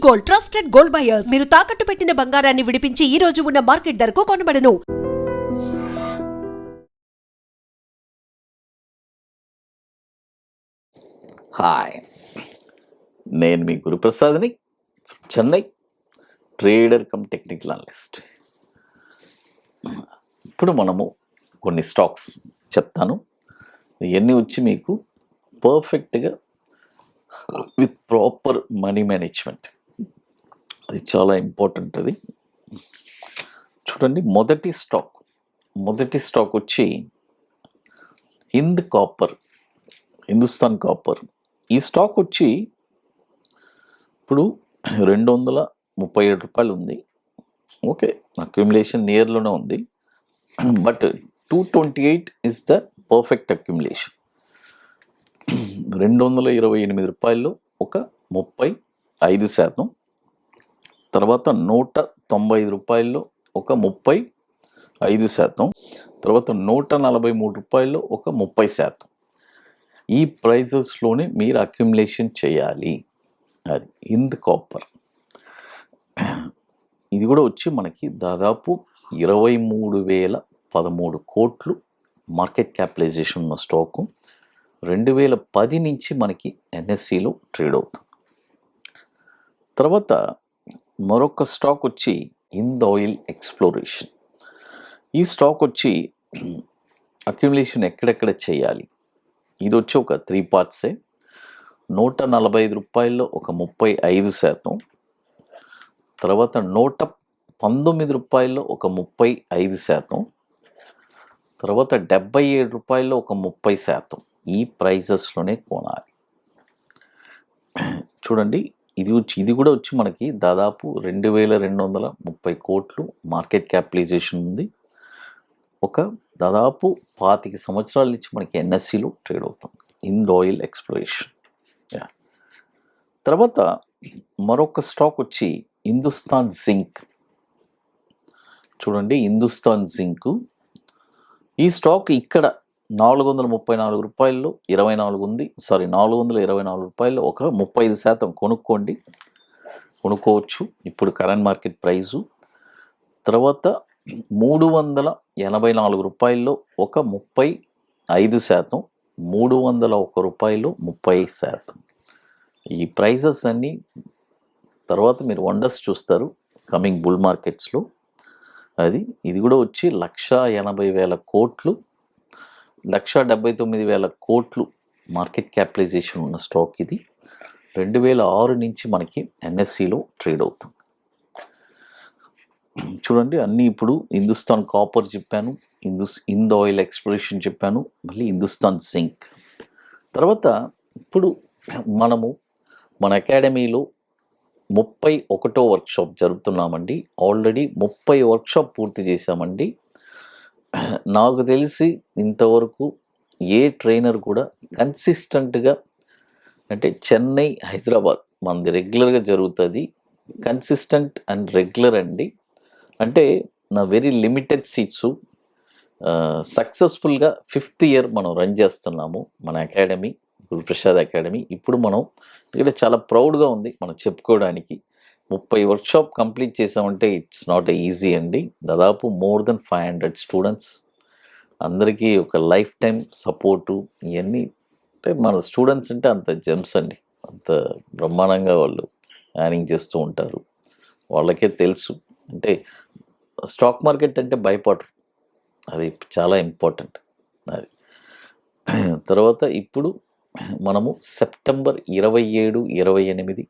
Gold, trusted gold buyers. మీరు తాకట్టు పెట్టిన బంగారాన్ని విడిపించి ఈ రోజు ఉన్న మార్కెట్ ధరకు కొనబడను. హాయ్, నేను మీ గురుప్రసాద్ని, Chennai, trader cum technical analyst. ఇప్పుడు మనము కొన్ని స్టాక్స్ చెప్తాను. ఇవన్నీ వచ్చి మీకు పర్ఫెక్ట్గా విత్ ప్రాపర్ మనీ మేనేజ్మెంట్, అది చాలా ఇంపార్టెంట్. అది చూడండి. మొదటి స్టాక్ వచ్చి హిందుస్థాన్ కాపర్. ఈ స్టాక్ వచ్చి ఇప్పుడు 237 రూపాయలు ఉంది. ఓకే, అక్యుములేషన్ నియర్లోనే ఉంది, but 228 is the perfect accumulation. 228 రూపాయల్లో ఒక 35%, తర్వాత 195 రూపాయల్లో ఒక 35%, తర్వాత 143 రూపాయల్లో ఒక 30%. ఈ ప్రైజెస్లోనే మీరు అక్యుములేషన్ చేయాలి. అది హింద్ కాపర్. ఇది కూడా వచ్చి మనకి దాదాపు 23,013 కోట్లు మార్కెట్ క్యాపిటలైజేషన్ ఉన్న స్టాకు. 2010 నుంచి మనకి ఎన్ఎస్సిలో ట్రేడ్ అవుతుంది. తర్వాత మరొక స్టాక్ వచ్చి హింద్ ఆయిల్ ఎక్స్ప్లోరేషన్. ఈ స్టాక్ వచ్చి అక్యుములేషన్ ఎక్కడెక్కడ చేయాలి, ఇది వచ్చి ఒక 3 పార్ట్సే. 145 రూపాయల్లో ఒక 35%, తర్వాత 119 రూపాయల్లో ఒక 35%, తర్వాత 77 రూపాయల్లో ఒక 30%. ఈ ప్రైజెస్లోనే కొనాలి. చూడండి, ఇది కూడా వచ్చి మనకి దాదాపు 2,230 కోట్లు మార్కెట్ క్యాపిటలైజేషన్ ఉంది. ఒక దాదాపు 25 సంవత్సరాల నుంచి మనకి ఎన్ఎస్సిలో ట్రేడ్ అవుతుంది హింద్ ఆయిల్ ఎక్స్ప్లోరేషన్. తర్వాత మరొక స్టాక్ వచ్చి హిందుస్థాన్ జింక్. చూడండి, హిందుస్థాన్ జింక్. ఈ స్టాక్ ఇక్కడ 434 రూపాయల్లో 24 ఉంది. 424 రూపాయల్లో ఒక 35% కొనుక్కోవచ్చు ఇప్పుడు కరెంట్ మార్కెట్ ప్రైజు. తర్వాత 384 రూపాయల్లో ఒక 35%, 301 రూపాయలు 30%. ఈ ప్రైజెస్ అన్నీ తర్వాత మీరు వండర్స్ చూస్తారు కమింగ్ బుల్ మార్కెట్స్లో. ఇది కూడా వచ్చి 1,80,000 కోట్లు, 1,79,000 కోట్లు మార్కెట్ క్యాపిటలైజేషన్ ఉన్న స్టాక్. ఇది 2006 నుంచి మనకి ఎన్ఎస్సిలో ట్రేడ్ అవుతుంది. చూడండి, అన్నీ ఇప్పుడు హిందుస్థాన్ కాపర్ చెప్పాను, హింద్ ఆయిల్ ఎక్స్ప్లోరేషన్ చెప్పాను, మళ్ళీ హిందుస్థాన్ జింక్. తర్వాత ఇప్పుడు మనము మన అకాడమీలో 31వ వర్క్షాప్ జరుపుతున్నామండి. ఆల్రెడీ 30 వర్క్షాప్ పూర్తి చేశామండి. నాకు తెలిసి ఇంతవరకు ఏ ట్రైనర్ కూడా కన్సిస్టెంట్గా, అంటే చెన్నై, హైదరాబాద్ మనది రెగ్యులర్గా జరుగుతుంది. కన్సిస్టెంట్ అండ్ రెగ్యులర్ అండి. అంటే నా వెరీ లిమిటెడ్ సీట్స్ సక్సెస్ఫుల్గా 5th ఇయర్ మనం రన్ చేస్తున్నాము మన అకాడమీ, గురుప్రసాద్ అకాడమీ. ఇప్పుడు మనం ఇక్కడ చాలా ప్రౌడ్గా ఉంది మనం చెప్పుకోవడానికి. 30 వర్క్షాప్ కంప్లీట్ చేసామంటే ఇట్స్ నాట్ ఈజీ అండి. దాదాపు మోర్ దెన్ 500 స్టూడెంట్స్, అందరికీ ఒక లైఫ్ టైం సపోర్టు. ఇవన్నీ అంటే మన స్టూడెంట్స్ అంటే అంత జెమ్స్ అండి, అంత బ్రహ్మాండంగా వాళ్ళు యానింగ్ చేస్తూ ఉంటారు. వాళ్ళకే తెలుసు, అంటే స్టాక్ మార్కెట్ అంటే భయపడరు, అది చాలా ఇంపార్టెంట్. అది తర్వాత ఇప్పుడు మనము సెప్టెంబర్ 27, 28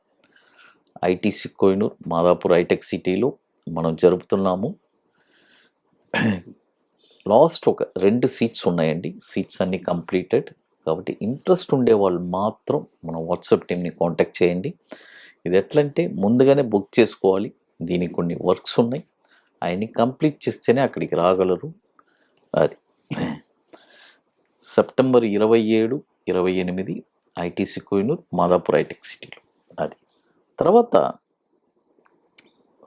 ఐటీసీ కోహినూర్, మాదాపూర్ హైటెక్ సిటీలో మనం జరుపుతున్నాము. లాస్ట్ ఒక 2 సీట్స్ ఉన్నాయండి. సీట్స్ అన్నీ కంప్లీటెడ్. కాబట్టి ఇంట్రెస్ట్ ఉండే వాళ్ళు మాత్రం మన వాట్సాప్ టీమ్ని కాంటాక్ట్ చేయండి. ఇది ఎట్లంటే ముందుగానే బుక్ చేసుకోవాలి. దీనికి కొన్ని వర్క్స్ ఉన్నాయి, అవన్నీ కంప్లీట్ చేస్తేనే అక్కడికి రాగలరు. అది సెప్టెంబర్ 27, 28 ఐటీసీ కోహినూర్, మాదాపూర్ హైటెక్ సిటీలో. అది తర్వాత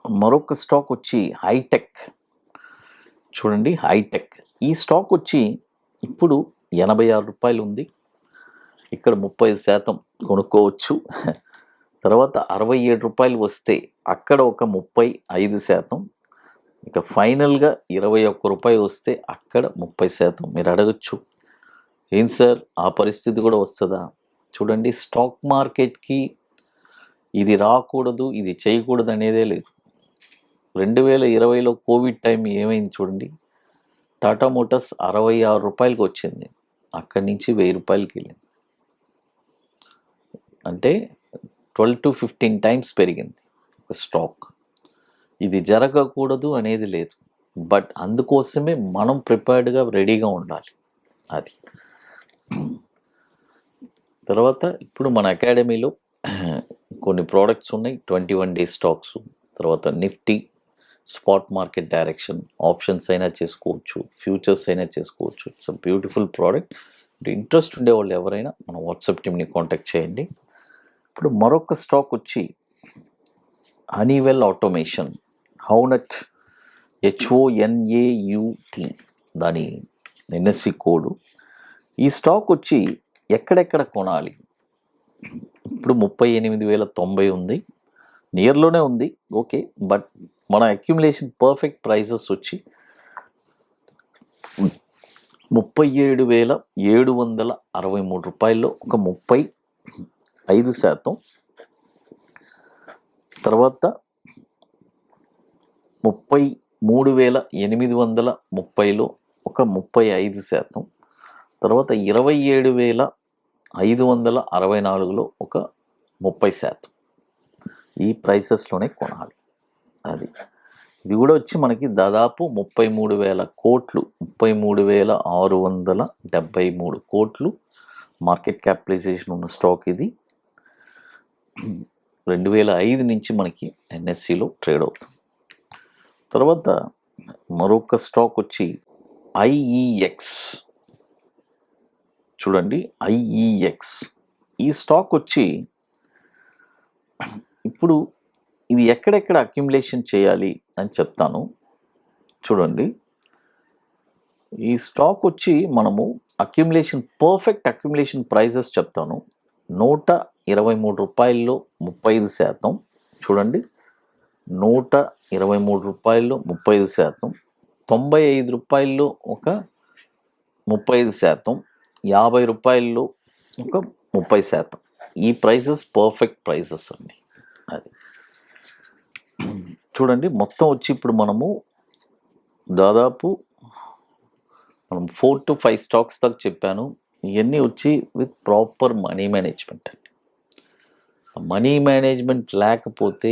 మరొక స్టాక్ వచ్చి హైటెక్. చూడండి, హైటెక్. ఈ స్టాక్ వచ్చి ఇప్పుడు 86 రూపాయలు ఉంది. ఇక్కడ 30% కొనుక్కోవచ్చు. తర్వాత రూ. 67 వస్తే అక్కడ ఒక 35%, ఇక ఫైనల్గా రూ. 21 వస్తే అక్కడ 30%. మీరు అడగచ్చు, ఏం సార్ ఆ పరిస్థితి కూడా వస్తుందా? చూడండి, స్టాక్ మార్కెట్కి ఇది రాకూడదు, ఇది చేయకూడదు అనేదే లేదు. 2020లో కోవిడ్ టైం ఏమైంది చూడండి, టాటా మోటార్స్ రూ. 66 వచ్చింది, అక్కడి నుంచి రూ. 1000 వెళ్ళింది. అంటే 12 to 15 టైమ్స్ పెరిగింది ఒక స్టాక్. ఇది జరగకూడదు అనేది లేదు, బట్ అందుకోసమే మనం ప్రిపేర్డ్గా రెడీగా ఉండాలి. అది తర్వాత ఇప్పుడు మన అకాడమీలో కొన్ని ప్రోడక్ట్స్ ఉన్నాయి, 21 days స్టాక్స్. తర్వాత Nifty, spot market direction, options అయినా చేసుకోవచ్చు, ఫ్యూచర్స్ అయినా చేసుకోవచ్చు. It's a beautiful product. Interest ఉండేవాళ్ళు ఎవరైనా మన వాట్సాప్ టీమ్ని కాంటాక్ట్ చేయండి. ఇప్పుడు మరొక స్టాక్ వచ్చి హనీవెల్ ఆటోమేషన్, హౌనట్, HONAUT, దాని NSE కోడ్. ఈ స్టాక్ వచ్చి ఎక్కడెక్కడ కొనాలి? ఇప్పుడు 38,090 ఉంది, నియర్లోనే ఉంది, ఓకే. బట్ మన అక్యుములేషన్ పర్ఫెక్ట్ ప్రైజెస్ వచ్చి 37,763 రూపాయల్లో ఒక 35%. తర్వాత 33,830లో ఒక 35%. తర్వాత 27,564లో ఒక 30%. ఈ ప్రైసెస్లోనే కొనాలి. అది ఇది కూడా వచ్చి మనకి దాదాపు 33,000 కోట్లు, 33,673 కోట్లు మార్కెట్ క్యాపిటలైజేషన్ ఉన్న స్టాక్ ఇది. 2005 నుంచి మనకి NSEలో ట్రేడ్ అవుతుంది. తర్వాత మరొక స్టాక్ వచ్చి IEX. చూడండి, IEX ఈ స్టాక్ వచ్చి ఇప్పుడు ఇది ఎక్కడెక్కడ అక్యుములేషన్ చేయాలి అని చెప్తాను. చూడండి, ఈ స్టాక్ వచ్చి మనము అక్యుములేషన్ పర్ఫెక్ట్ అక్యుములేషన్ ప్రైజెస్ చెప్తాను. 123 రూపాయల్లో 35%. చూడండి, 123 రూపాయల్లో 35%, 95 రూపాయల్లో ఒక 35%, 50 రూపాయల్లో ఒక 30%. ఈ ప్రైసెస్ పర్ఫెక్ట్ ప్రైసెస్ అండి. అది చూడండి, మొత్తం వచ్చి ఇప్పుడు మనము దాదాపు 4 to 5 స్టాక్స్ దాకా చెప్పాను. ఇవన్నీ వచ్చి విత్ ప్రాపర్ మనీ మేనేజ్మెంట్ అండి. మనీ మేనేజ్మెంట్ లేకపోతే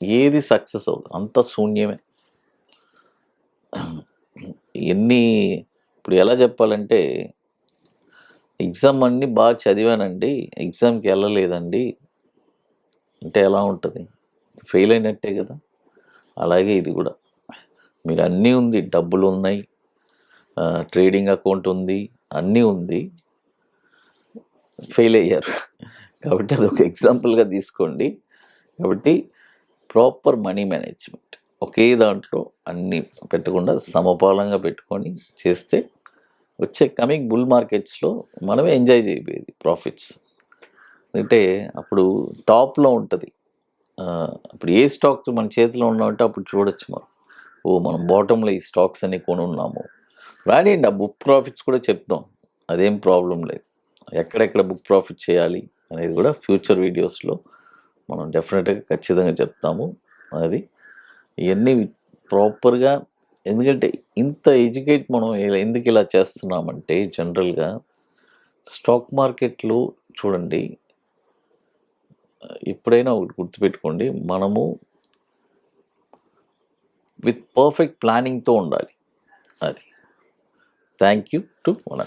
ఏది సక్సెస్ అవుతుంది, అంత శూన్యమే. ఎన్ని ఇప్పుడు ఎలా చెప్పాలంటే, ఎగ్జామ్ అన్నీ బాగా చదివానండి, ఎగ్జామ్కి వెళ్ళలేదండి అంటే ఎలా ఉంటుంది? ఫెయిల్ అయినట్టే కదా. అలాగే ఇది కూడా, మీరు అన్నీ ఉంది, డబ్బులు ఉన్నాయి, ట్రేడింగ్ అకౌంట్ ఉంది, అన్నీ ఉంది, ఫెయిల్ అయ్యారు. కాబట్టి అదొక ఎగ్జాంపుల్గా తీసుకోండి. కాబట్టి ప్రాపర్ మనీ మేనేజ్మెంట్, ఒకే దాంట్లో అన్నీ పెట్టకుండా సమపాలంగా పెట్టుకొని చేస్తే వచ్చే కమింగ్ బుల్ మార్కెట్స్లో మనమే ఎంజాయ్ చేయబోయేది ప్రాఫిట్స్. అంటే అప్పుడు టాప్లో ఉంటుంది. అప్పుడు ఏ స్టాక్ మన చేతిలో ఉన్నామంటే అప్పుడు చూడొచ్చు మనం, మనం బాటంలో ఈ స్టాక్స్ అన్ని కొని ఉన్నాము. రానియండి, ఆ బుక్ ప్రాఫిట్స్ కూడా చెప్తాం, అదేం ప్రాబ్లం లేదు. ఎక్కడెక్కడ బుక్ ప్రాఫిట్ చేయాలి అనేది కూడా ఫ్యూచర్ వీడియోస్లో మనం డెఫినెట్గా ఖచ్చితంగా చెప్తాము. అది ఇవన్నీ ప్రాపర్గా, ఎందుకంటే ఇంత ఎడ్యుకేట్ మనం ఎందుకు ఇలా చేస్తున్నామంటే, జనరల్గా స్టాక్ మార్కెట్లో చూడండి, ఎప్పుడైనా ఒకటి గుర్తుపెట్టుకోండి, మనము విత్ పర్ఫెక్ట్ ప్లానింగ్తో ఉండాలి. అది థ్యాంక్ యూ టు వన్.